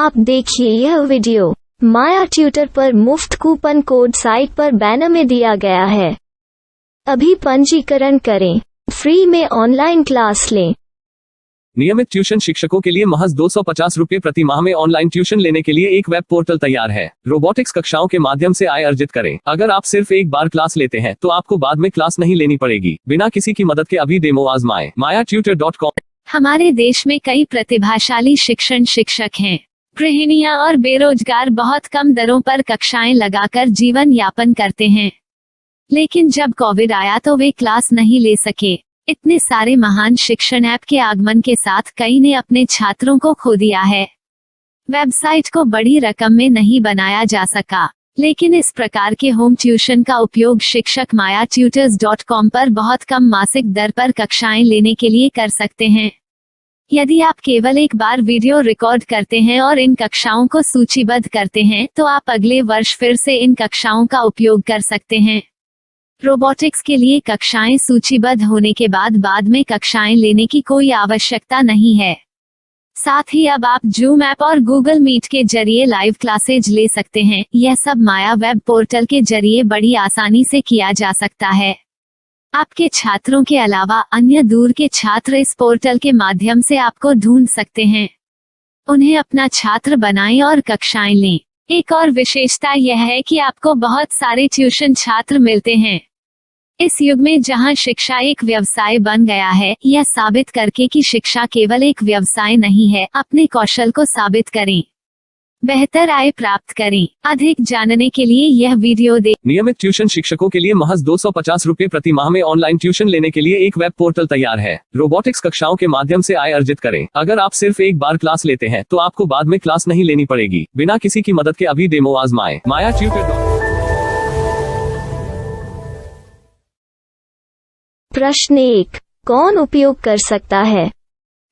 आप देखिए यह वीडियो माया ट्यूटर पर मुफ्त कूपन कोड साइट पर बैनर में दिया गया है। अभी पंजीकरण करें, फ्री में ऑनलाइन क्लास लें। नियमित ट्यूशन शिक्षकों के लिए महज 250 रुपये प्रति माह में ऑनलाइन ट्यूशन लेने के लिए एक वेब पोर्टल तैयार है। रोबोटिक्स कक्षाओं के माध्यम से आय अर्जित करें। अगर आप सिर्फ एक बार क्लास लेते हैं तो आपको बाद में क्लास नहीं लेनी पड़ेगी। बिना किसी की मदद के अभी डेमो आजमाएं। mayatutor.com। हमारे देश में कई प्रतिभाशाली शिक्षक हैं। गृहिणियां और बेरोजगार बहुत कम दरों पर कक्षाएं लगाकर जीवन यापन करते हैं, लेकिन जब कोविड आया तो वे क्लास नहीं ले सके। इतने सारे महान शिक्षण ऐप के आगमन के साथ कई ने अपने छात्रों को खो दिया है। वेबसाइट को बड़ी रकम में नहीं बनाया जा सका, लेकिन इस प्रकार के होम ट्यूशन का उपयोग शिक्षक mayaTutors.com पर बहुत कम मासिक दर पर कक्षाएं लेने के लिए कर सकते हैं। यदि आप केवल एक बार वीडियो रिकॉर्ड करते हैं और इन कक्षाओं को सूचीबद्ध करते हैं तो आप अगले वर्ष फिर से इन कक्षाओं का उपयोग कर सकते हैं। रोबोटिक्स के लिए कक्षाएं सूचीबद्ध होने के बाद में कक्षाएं लेने की कोई आवश्यकता नहीं है। साथ ही अब आप जूम ऐप और गूगल मीट के जरिए लाइव क्लासेज ले सकते हैं। यह सब माया वेब पोर्टल के जरिए बड़ी आसानी से किया जा सकता है। आपके छात्रों के अलावा अन्य दूर के छात्र इस पोर्टल के माध्यम से आपको ढूंढ सकते हैं। उन्हें अपना छात्र बनाएं और कक्षाएं लें। एक और विशेषता यह है कि आपको बहुत सारे ट्यूशन छात्र मिलते हैं। इस युग में जहां शिक्षा एक व्यवसाय बन गया है, यह साबित करके कि शिक्षा केवल एक व्यवसाय नहीं है, अपने कौशल को साबित करें, बेहतर आय प्राप्त करें। अधिक जानने के लिए यह वीडियो देखें। नियमित ट्यूशन शिक्षकों के लिए महज 250 रुपये प्रति माह में ऑनलाइन ट्यूशन लेने के लिए एक वेब पोर्टल तैयार है। रोबोटिक्स कक्षाओं के माध्यम से आय अर्जित करें। अगर आप सिर्फ एक बार क्लास लेते हैं तो आपको बाद में क्लास नहीं लेनी पड़ेगी। बिना किसी की मदद के अभी डेमो आजमाएं। mayaTutor। प्रश्न 1, कौन उपयोग कर सकता है?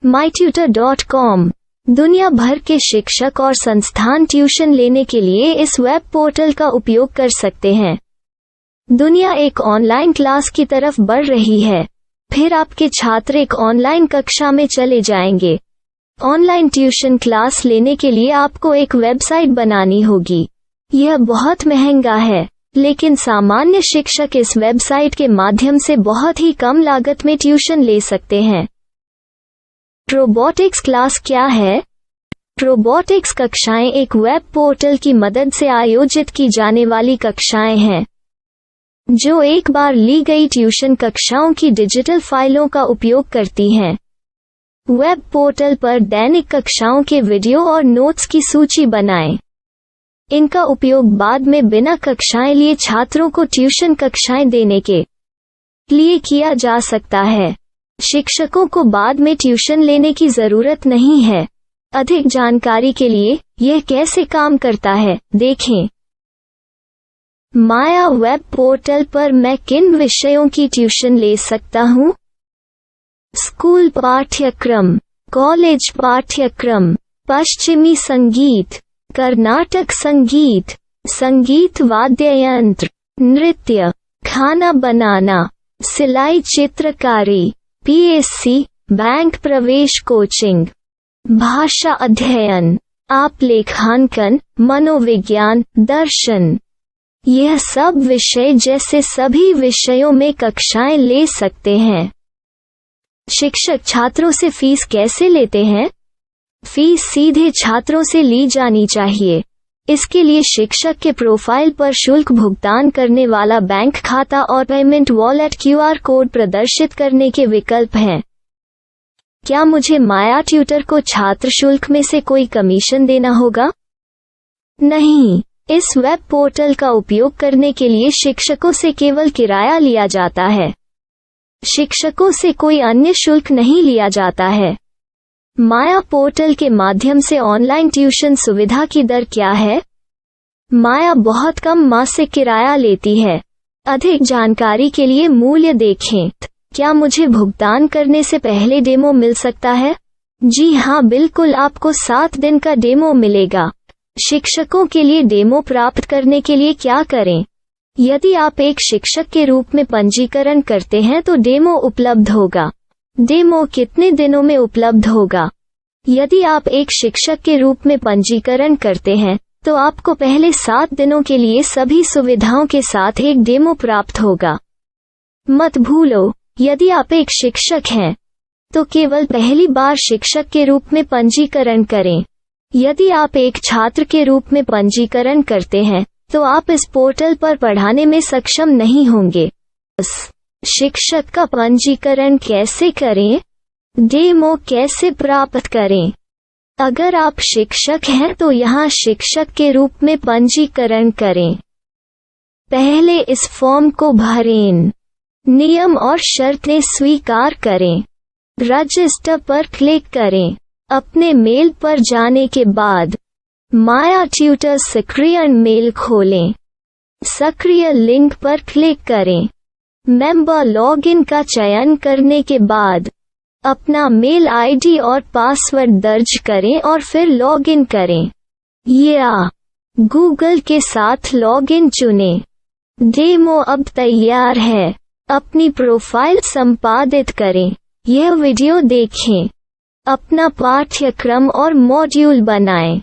mytutor.com दुनिया भर के शिक्षक और संस्थान ट्यूशन लेने के लिए इस वेब पोर्टल का उपयोग कर सकते हैं। दुनिया एक ऑनलाइन क्लास की तरफ बढ़ रही है। फिर आपके छात्र एक ऑनलाइन कक्षा में चले जाएंगे। ऑनलाइन ट्यूशन क्लास लेने के लिए आपको एक वेबसाइट बनानी होगी। यह बहुत महंगा है, लेकिन सामान्य शिक्षक इस वेबसाइट के माध्यम से बहुत ही कम लागत में ट्यूशन ले सकते हैं। रोबोटिक्स क्लास क्या है? रोबोटिक्स कक्षाएं एक वेब पोर्टल की मदद से आयोजित की जाने वाली कक्षाएं हैं, जो एक बार ली गई ट्यूशन कक्षाओं की डिजिटल फाइलों का उपयोग करती हैं। वेब पोर्टल पर दैनिक कक्षाओं के वीडियो और नोट्स की सूची बनाएं। इनका उपयोग बाद में बिना कक्षाएं लिए छात्रों को ट्यूशन कक्षाएं देने के लिए किया जा सकता है। शिक्षकों को बाद में ट्यूशन लेने की जरूरत नहीं है। अधिक जानकारी के लिए यह कैसे काम करता है, देखें। माया वेब पोर्टल पर मैं किन विषयों की ट्यूशन ले सकता हूँ? स्कूल पाठ्यक्रम, कॉलेज पाठ्यक्रम, पश्चिमी संगीत, कर्नाटक संगीत, संगीत वाद्य यंत्र, नृत्य, खाना बनाना, सिलाई चित्रकारी, पीएससी, बैंक प्रवेश कोचिंग, भाषा अध्ययन, आप लेखांकन, मनोविज्ञान, दर्शन। यह सब विषय जैसे सभी विषयों में कक्षाएं ले सकते हैं। शिक्षक छात्रों से फीस कैसे लेते हैं? फीस सीधे छात्रों से ली जानी चाहिए। इसके लिए शिक्षक के प्रोफाइल पर शुल्क भुगतान करने वाला बैंक खाता और पेमेंट वॉलेट क्यूआर कोड प्रदर्शित करने के विकल्प हैं। क्या मुझे माया ट्यूटर को छात्र शुल्क में से कोई कमीशन देना होगा? नहीं, इस वेब पोर्टल का उपयोग करने के लिए शिक्षकों से केवल किराया लिया जाता है। शिक्षकों से कोई अन्य शुल्क नहीं लिया जाता है। माया पोर्टल के माध्यम से ऑनलाइन ट्यूशन सुविधा की दर क्या है? माया बहुत कम मासिक किराया लेती है। अधिक जानकारी के लिए मूल्य देखें। क्या मुझे भुगतान करने से पहले डेमो मिल सकता है? जी हाँ, बिल्कुल, आपको 7 दिन का डेमो मिलेगा। शिक्षकों के लिए डेमो प्राप्त करने के लिए क्या करें? यदि आप एक शिक्षक के रूप में पंजीकरण करते हैं तो डेमो उपलब्ध होगा। डेमो कितने दिनों में उपलब्ध होगा? यदि आप एक शिक्षक के रूप में पंजीकरण करते हैं तो आपको पहले 7 दिनों के लिए सभी सुविधाओं के साथ एक डेमो प्राप्त होगा। मत भूलो, यदि आप एक शिक्षक हैं तो केवल पहली बार शिक्षक के रूप में पंजीकरण करें। यदि आप एक छात्र के रूप में पंजीकरण करते हैं तो आप इस पोर्टल पर पढ़ाने में सक्षम नहीं होंगे। शिक्षक का पंजीकरण कैसे करें? डेमो कैसे प्राप्त करें? अगर आप शिक्षक हैं तो यहाँ शिक्षक के रूप में पंजीकरण करें। पहले इस फॉर्म को भरें। नियम और शर्तें स्वीकार करें। रजिस्टर पर क्लिक करें। अपने मेल पर जाने के बाद माया ट्यूटर सक्रिय मेल खोलें। सक्रिय लिंक पर क्लिक करें। मेंबर लॉगिन का चयन करने के बाद अपना मेल आईडी और पासवर्ड दर्ज करें और फिर लॉगिन करें या गूगल के साथ लॉगिन चुनें। डेमो अब तैयार है। अपनी प्रोफाइल संपादित करें। यह वीडियो देखें। अपना पाठ्यक्रम और मॉड्यूल बनाएं।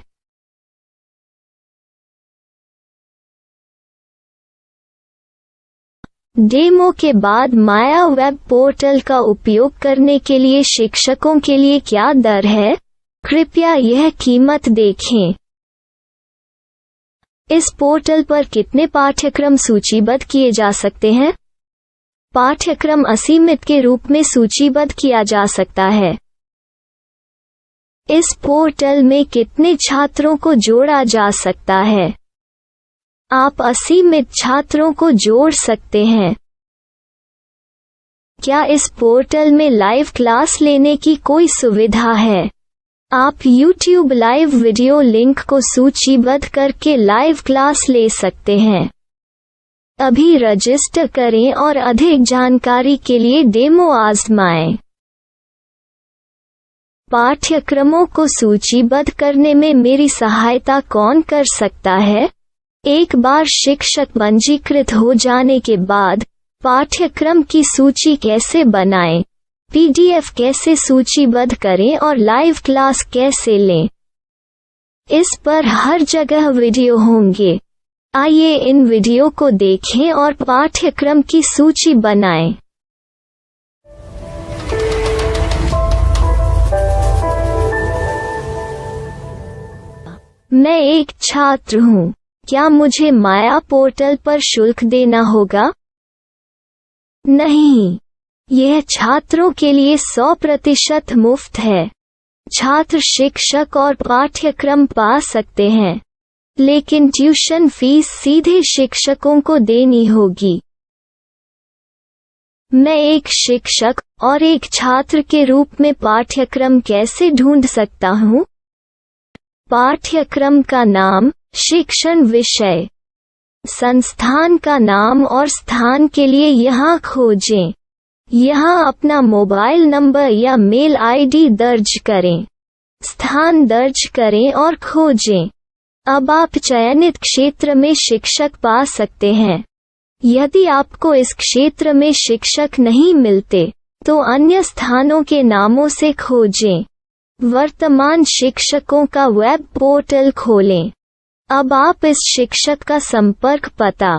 डेमो के बाद माया वेब पोर्टल का उपयोग करने के लिए शिक्षकों के लिए क्या दर है? कृपया यह कीमत देखें। इस पोर्टल पर कितने पाठ्यक्रम सूचीबद्ध किए जा सकते हैं? पाठ्यक्रम असीमित के रूप में सूचीबद्ध किया जा सकता है। इस पोर्टल में कितने छात्रों को जोड़ा जा सकता है? आप असीमित छात्रों को जोड़ सकते हैं। क्या इस पोर्टल में लाइव क्लास लेने की कोई सुविधा है? आप YouTube लाइव वीडियो लिंक को सूचीबद्ध करके लाइव क्लास ले सकते हैं। अभी रजिस्टर करें और अधिक जानकारी के लिए डेमो आजमाएं। पाठ्यक्रमों को सूचीबद्ध करने में मेरी सहायता कौन कर सकता है? एक बार शिक्षक पंजीकृत हो जाने के बाद पाठ्यक्रम की सूची कैसे बनाएं, PDF कैसे सूचीबद्ध करें और लाइव क्लास कैसे लें, इस पर हर जगह वीडियो होंगे। आइए इन वीडियो को देखें और पाठ्यक्रम की सूची बनाएं। मैं एक छात्र हूँ। क्या मुझे माया पोर्टल पर शुल्क देना होगा? नहीं, यह छात्रों के लिए 100% मुफ्त है। छात्र शिक्षक और पाठ्यक्रम पा सकते हैं, लेकिन ट्यूशन फीस सीधे शिक्षकों को देनी होगी। मैं एक शिक्षक और एक छात्र के रूप में पाठ्यक्रम कैसे ढूंढ सकता हूँ? पाठ्यक्रम का नाम, शिक्षण विषय, संस्थान का नाम और स्थान के लिए यहाँ खोजें। यहाँ अपना मोबाइल नंबर या मेल आईडी दर्ज करें। स्थान दर्ज करें और खोजें। अब आप चयनित क्षेत्र में शिक्षक पा सकते हैं। यदि आपको इस क्षेत्र में शिक्षक नहीं मिलते तो अन्य स्थानों के नामों से खोजें। वर्तमान शिक्षकों का वेब पोर्टल खोलें। अब आप इस शिक्षक का संपर्क पता,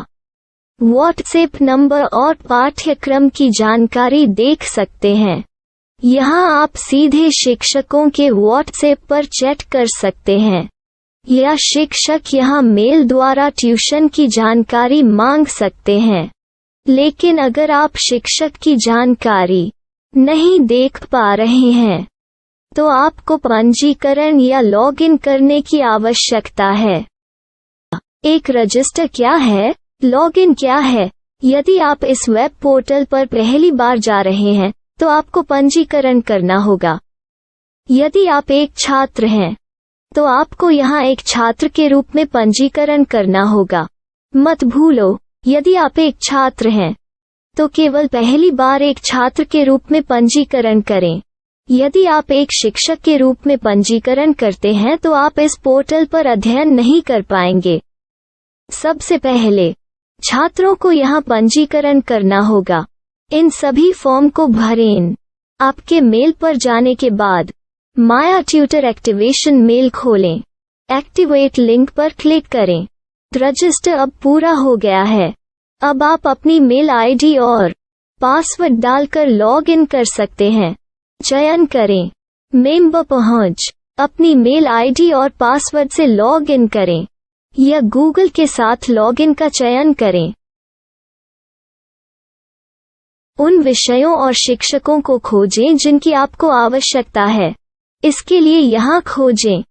व्हाट्सएप नंबर और पाठ्यक्रम की जानकारी देख सकते हैं। यहाँ आप सीधे शिक्षकों के व्हाट्सएप पर चैट कर सकते हैं या शिक्षक यहाँ मेल द्वारा ट्यूशन की जानकारी मांग सकते हैं। लेकिन अगर आप शिक्षक की जानकारी नहीं देख पा रहे हैं तो आपको पंजीकरण या लॉगिन करने की आवश्यकता है। एक रजिस्टर क्या है? लॉगिन क्या है? यदि आप इस वेब पोर्टल पर पहली बार जा रहे हैं तो आपको पंजीकरण करना होगा। यदि आप एक छात्र हैं तो आपको यहाँ एक छात्र के रूप में पंजीकरण करना होगा। मत भूलो, यदि आप एक छात्र हैं तो केवल पहली बार एक छात्र के रूप में पंजीकरण करें। यदि आप एक शिक्षक के रूप में पंजीकरण करते हैं तो आप इस पोर्टल पर अध्ययन नहीं कर पाएंगे। सबसे पहले छात्रों को यहाँ पंजीकरण करना होगा। इन सभी फॉर्म को भरें। आपके मेल पर जाने के बाद माया ट्यूटर एक्टिवेशन मेल खोलें। एक्टिवेट लिंक पर क्लिक करें। रजिस्टर अब पूरा हो गया है। अब आप अपनी मेल आईडी और पासवर्ड डालकर लॉग इन कर सकते हैं। चयन करें मेंबर पहुंच। अपनी मेल आईडी और पासवर्ड से लॉग इन करें या गूगल के साथ लॉग इन का चयन करें। उन विषयों और शिक्षकों को खोजें जिनकी आपको आवश्यकता है। इसके लिए यहाँ खोजें।